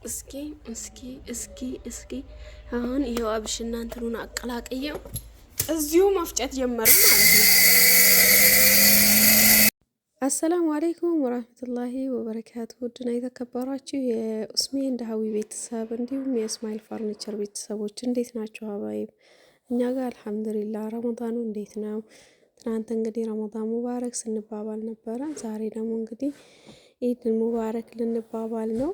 እስኪ እስኪ እስኪ እስኪ አሁን ይሄው አብሽና እንትኑን አቀላቅየው እዚሁ መፍጨት ጀመርን ማለት ነው። አሰላሙ አለይኩም ወራህመቱላሂ ወበረካቱ። ውድና የተከበራችሁ የኡስሜ እንደሀዊ ቤተሰብ እንዲሁም የእስማኤል ፈርኒቸር ቤተሰቦች እንዴት ናቸው? ሀባይብ እኛ ጋር አልሐምዱሊላህ። ረመዳኑ እንዴት ነው? ትናንት እንግዲህ ረመዳን ሙባረክ ስንባባል ነበረ። ዛሬ ደግሞ እንግዲህ ኢድ ሙባረክ ልንባባል ነው።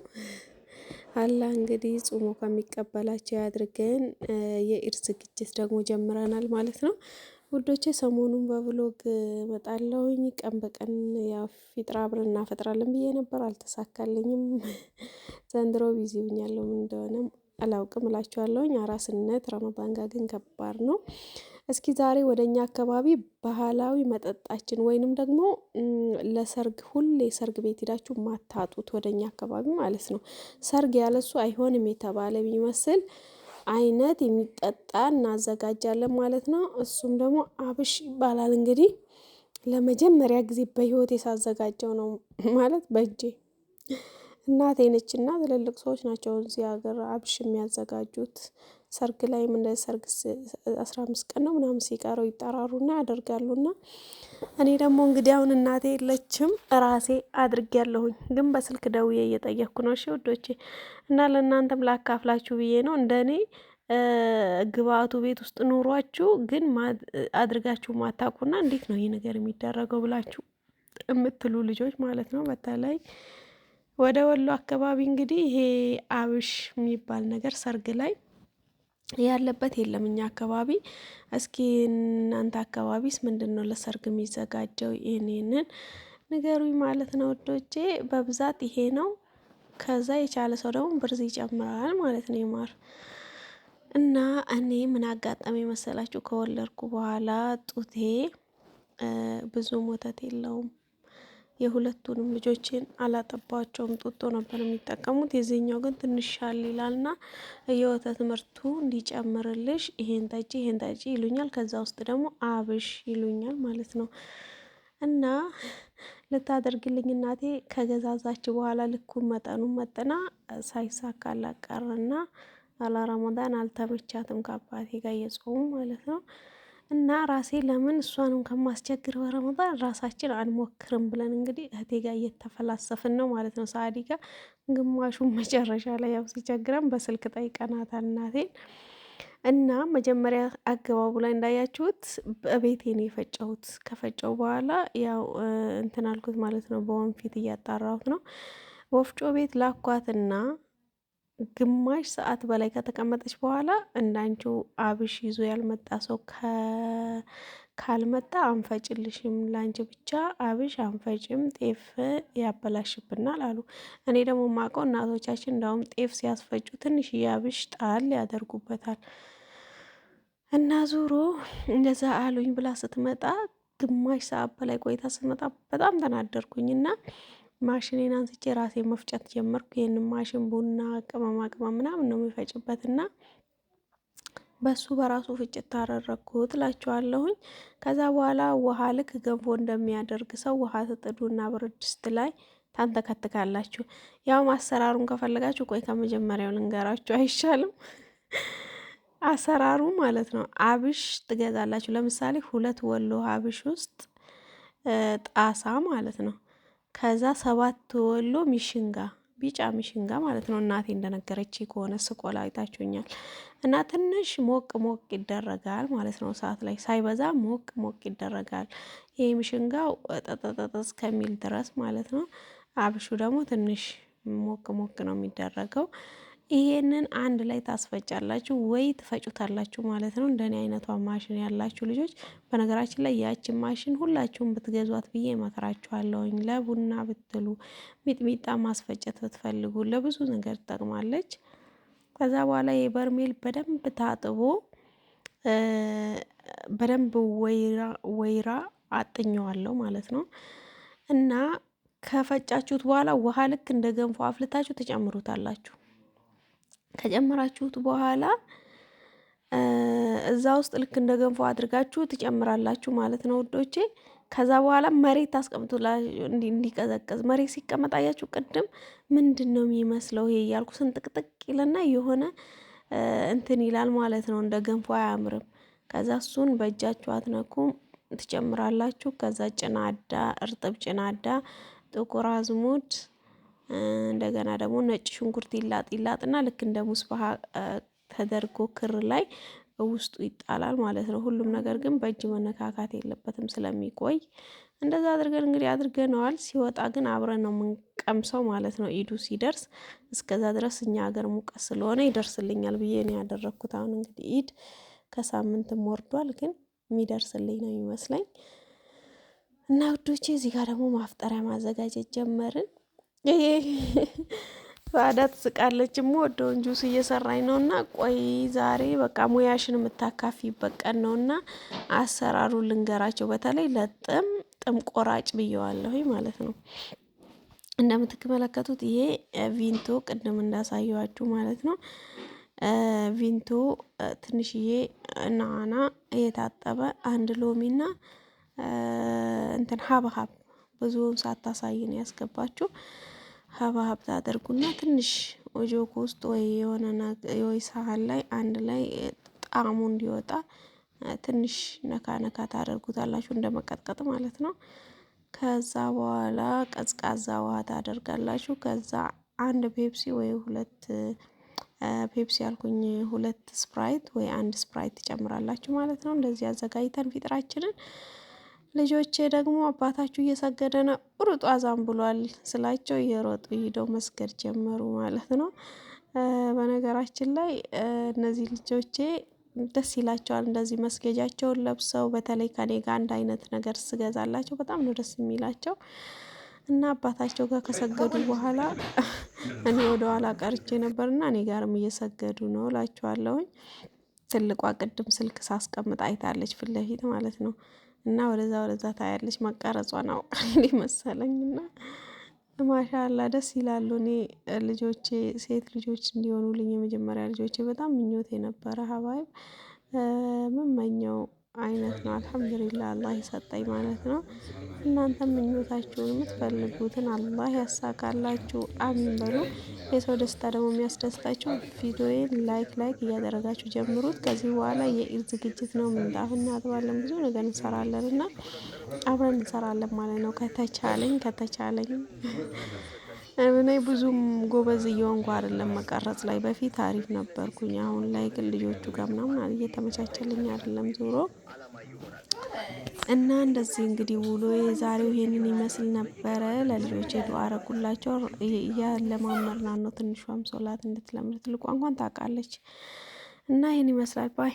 አላህ እንግዲህ ጾሞ ከሚቀበላቸው ያድርገን። የኢድ ዝግጅት ደግሞ ጀምረናል ማለት ነው ውዶቼ። ሰሞኑን በብሎግ እመጣለሁኝ ቀን በቀን ያው ፊጥራ አብረን እናፈጥራለን ብዬ ነበር፣ አልተሳካልኝም። ዘንድሮ ቢዚ ሆኛለሁ፣ ምን እንደሆነ አላውቅም እላችኋለሁኝ። አራስነት ረመዳን ጋር ግን ከባድ ነው። እስኪ ዛሬ ወደኛ አካባቢ ባህላዊ መጠጣችን ወይንም ደግሞ ለሰርግ ሁሌ ሰርግ ቤት ሄዳችሁ ማታጡት ወደኛ አካባቢ ማለት ነው። ሰርግ ያለሱ አይሆንም የተባለ ቢመስል አይነት የሚጠጣ እናዘጋጃለን ማለት ነው። እሱም ደግሞ አብሽ ይባላል። እንግዲህ ለመጀመሪያ ጊዜ በህይወቴ ሳዘጋጀው ነው ማለት በእጄ። እናቴ ነችና ትልልቅ ሰዎች ናቸው እዚህ ሀገር አብሽ የሚያዘጋጁት። ሰርግ ላይም እንደ ሰርግ 15 ቀን ነው ምናምን ሲቀረው ይጠራሩና ያደርጋሉና እኔ ደግሞ እንግዲህ አሁን እናቴ የለችም ራሴ አድርጌያለሁኝ። ግን በስልክ ደውዬ እየጠየቅኩ ነው። እሺ ውዶቼ፣ እና ለእናንተም ላካፍላችሁ ብዬ ነው። እንደኔ ግብአቱ ቤት ውስጥ ኑሯችሁ ግን አድርጋችሁ ማታውቁና እንዴት ነው ይሄ ነገር የሚደረገው ብላችሁ የምትሉ ልጆች ማለት ነው። በተለይ ወደ ወሎ አካባቢ እንግዲህ ይሄ አብሽ የሚባል ነገር ሰርግ ላይ ያለበት የለም እኛ አካባቢ። እስኪ እናንተ አካባቢስ ምንድነው ለሰርግ የሚዘጋጀው? ይሄንን ንገሩኝ ማለት ነው ወዶቼ። በብዛት ይሄ ነው። ከዛ የቻለ ሰው ደግሞ ብርዝ ይጨምራል ማለት ነው ይማር። እና እኔ ምን አጋጠመ መሰላችሁ? ከወለድኩ በኋላ ጡቴ ብዙም ወተት የለውም። የሁለቱንም ልጆችን አላጠባቸውም፣ ጡጦ ነበር የሚጠቀሙት። የዚህኛው ግን ትንሽ ሻል ይላልና የወተት ምርቱ እንዲጨምርልሽ ይሄን ጠጪ ይሄን ጠጪ ይሉኛል። ከዛ ውስጥ ደግሞ አብሽ ይሉኛል ማለት ነው። እና ልታደርግልኝ እናቴ ከገዛዛች በኋላ ልኩን መጠኑን መጥና ሳይሳካላት ቀረና አላ ረመዳን አልተመቻትም ከአባቴ ጋር እየጾሙ ማለት ነው። እና ራሴ ለምን እሷንም ከማስቸግር በረመዳን ራሳችን አንሞክርም ብለን እንግዲህ እህቴ ጋር እየተፈላሰፍን ነው ማለት ነው። ሳዲ ጋር ግማሹን መጨረሻ ላይ ያው ሲቸግረን በስልክ ጠይቀናታል እናቴን። እና መጀመሪያ አገባቡ ላይ እንዳያችሁት በቤቴ ነው የፈጨሁት። ከፈጨው በኋላ ያው እንትን አልኩት ማለት ነው። በወንፊት እያጣራሁት ነው። ወፍጮ ቤት ላኳትና ግማሽ ሰዓት በላይ ከተቀመጠች በኋላ እንዳንቺው አብሽ ይዞ ያልመጣ ሰው ካልመጣ አንፈጭልሽም፣ ላንቺ ብቻ አብሽ አንፈጭም፣ ጤፍ ያበላሽብናል አሉ። እኔ ደግሞ ማውቀው እናቶቻችን እንዳውም ጤፍ ሲያስፈጩ ትንሽዬ አብሽ ጣል ያደርጉበታል። እና ዙሮ እንደዛ አሉኝ ብላ ስትመጣ ግማሽ ሰዓት በላይ ቆይታ ስትመጣ በጣም ተናደርኩኝና ማሽኔን አንስቼ ራሴ መፍጨት ጀመርኩ። ይሄንን ማሽን ቡና ቅመማ ቅመም ምናምን ነው የሚፈጭበትና በሱ በራሱ ፍጭት ታረረኩት እላችኋለሁኝ። ከዛ በኋላ ውሃ ልክ ገንፎ እንደሚያደርግ ሰው ውሃ ትጥዱና ብረት ድስት ላይ ታንተከትካላችሁ። ያው አሰራሩን ከፈለጋችሁ ቆይ ከመጀመሪያው ልንገራችሁ አይሻልም? አሰራሩ ማለት ነው። አብሽ ትገዛላችሁ። ለምሳሌ 2 ወሎ አብሽ ውስጥ ጣሳ ማለት ነው። ከዛ 7 ወሎ ሚሽንጋ ቢጫ ሚሽንጋ ማለት ነው። እናቴ እንደነገረች ከሆነ ስቆላ አይታችሁኛል። እና ትንሽ ሞቅ ሞቅ ይደረጋል ማለት ነው። ሰዓት ላይ ሳይበዛ ሞቅ ሞቅ ይደረጋል። ይሄ ሚሽንጋው ጠጠጠጠ እስከሚል ድረስ ማለት ነው። አብሹ ደግሞ ትንሽ ሞቅ ሞቅ ነው የሚደረገው። ይሄንን አንድ ላይ ታስፈጫላችሁ ወይ ትፈጩታላችሁ ማለት ነው። እንደኔ አይነቷ ማሽን ያላችሁ ልጆች በነገራችን ላይ ያችን ማሽን ሁላችሁም ብትገዟት ብዬ እመክራችኋለሁኝ። ለቡና ብትሉ፣ ሚጥሚጣ ማስፈጨት ብትፈልጉ ለብዙ ነገር ትጠቅማለች። ከዛ በኋላ የበርሜል በደንብ ታጥቦ በደንብ ወይራ አጥኘዋለሁ ማለት ነው። እና ከፈጫችሁት በኋላ ውሃ ልክ እንደ ገንፎ አፍልታችሁ ትጨምሩታላችሁ። ከጨመራችሁት በኋላ እዛ ውስጥ ልክ እንደ ገንፎ አድርጋችሁ ትጨምራላችሁ ማለት ነው ውዶቼ። ከዛ በኋላ መሬት ታስቀምጡላ እንዲቀዘቅዝ። መሬት ሲቀመጥ አያችሁ ቅድም ምንድን ነው የሚመስለው ይሄ እያልኩ ስንጥቅጥቅ ይልና የሆነ እንትን ይላል ማለት ነው። እንደ ገንፎ አያምርም። ከዛ እሱን በእጃችሁ አትነኩም ትጨምራላችሁ። ከዛ ጭናዳ፣ እርጥብ ጭናዳ፣ ጥቁር አዝሙድ እንደገና ደግሞ ነጭ ሽንኩርት ይላጥና ልክ እንደ ሙስባሃ ተደርጎ ክር ላይ ውስጡ ይጣላል ማለት ነው። ሁሉም ነገር ግን በእጅ መነካካት የለበትም ስለሚቆይ እንደዛ አድርገን እንግዲህ አድርገነዋል። ሲወጣ ግን አብረን ነው የምንቀምሰው ማለት ነው ኢዱ ሲደርስ። እስከዛ ድረስ እኛ ሀገር ሙቀት ስለሆነ ይደርስልኛል ብዬ ነው ያደረኩት። አሁን እንግዲህ ኢድ ከሳምንትም ወርዷል፣ ግን የሚደርስልኝ ነው የሚመስለኝ። እና ውዶቼ እዚህ ጋር ደግሞ ማፍጠሪያ ማዘጋጀት ጀመርን። ባዳ ትስቃለች። የምወደውን ጁስ እየሰራኝ ነው እና ቆይ ዛሬ በቃ ሙያሽን የምታካፊበት ቀን ነው እና አሰራሩ ልንገራቸው። በተለይ ጥም ቆራጭ ብየዋለሁ ማለት ነው። እንደምትመለከቱት ይሄ ቪንቶ ቅድም እንዳሳየዋችሁ ማለት ነው። ቪንቶ ትንሽዬ ናና የታጠበ አንድ ሎሚና እንትን ሀብሀብ ብዙውን ሳታሳይ ነው ያስገባችሁ። ሀብሀብ ታደርጉና ትንሽ ኦጆኮ ውስጥ ወይ የሆነ ወይ ሳህን ላይ አንድ ላይ ጣዕሙ እንዲወጣ ትንሽ ነካ ነካ ታደርጉታላችሁ እንደ መቀጥቀጥ ማለት ነው። ከዛ በኋላ ቀዝቃዛ ውሃ ታደርጋላችሁ። ከዛ አንድ ፔፕሲ ወይ ሁለት ፔፕሲ ያልኩኝ ሁለት ስፕራይት ወይ አንድ ስፕራይት ትጨምራላችሁ ማለት ነው። እንደዚህ አዘጋጅተን ፊጥራችንን ልጆቼ ደግሞ አባታችሁ እየሰገደ ነው ሩጡ አዛን ብሏል ስላቸው እየሮጡ ሂደው መስገድ ጀመሩ ማለት ነው። በነገራችን ላይ እነዚህ ልጆቼ ደስ ይላቸዋል እንደዚህ መስገጃቸውን ለብሰው፣ በተለይ ከኔ ጋር አንድ አይነት ነገር ስገዛላቸው በጣም ነው ደስ የሚላቸው። እና አባታቸው ጋር ከሰገዱ በኋላ እኔ ወደ ኋላ ቀርቼ ነበርና እኔ ጋርም እየሰገዱ ነው እላቸዋለሁኝ። ትልቋ ቅድም ስልክ ሳስቀምጥ አይታለች ፊት ለፊት ማለት ነው። እና ወደዛ ታያለች መቀረጿን አውቃለች መሰለኝ። እና ማሻአላ ደስ ይላሉ። እኔ ልጆቼ ሴት ልጆች እንዲሆኑልኝ የመጀመሪያ ልጆቼ በጣም ምኞቴ ነበረ። ሀባይብ ምመኘው አይነት ነው። አልሐምዱሊላህ አላህ ይሰጠኝ ማለት ነው። እናንተም ምኞታችሁን የምትፈልጉትን አላህ ያሳካላችሁ፣ አሚን በሉ። የሰው ደስታ ደግሞ የሚያስደስታችሁ ቪዲዮዬን ላይክ እያደረጋችሁ ጀምሩት። ከዚህ በኋላ የኢድ ዝግጅት ነው። ምንጣፍ እናጥባለን፣ ብዙ ነገር እንሰራለን እና አብረን እንሰራለን ማለት ነው። ከተቻለኝ እኔ ብዙም ጎበዝ እየሆንኩ አይደለም መቀረጽ ላይ። በፊት አሪፍ ነበርኩኝ። አሁን ላይ ግን ልጆቹ ጋር ምናምን እየተመቻቸልኝ አይደለም ዞሮ እና እንደዚህ እንግዲህ ውሎ የዛሬው ይሄንን ይመስል ነበረ። ለልጆቼ ዱአ አረጉላቸው። እያለማመድናት ነው ትንሿም ሶላት እንድትለምድ፣ ትልቋ እንኳን ታውቃለች። እና ይሄን ይመስላል ባይ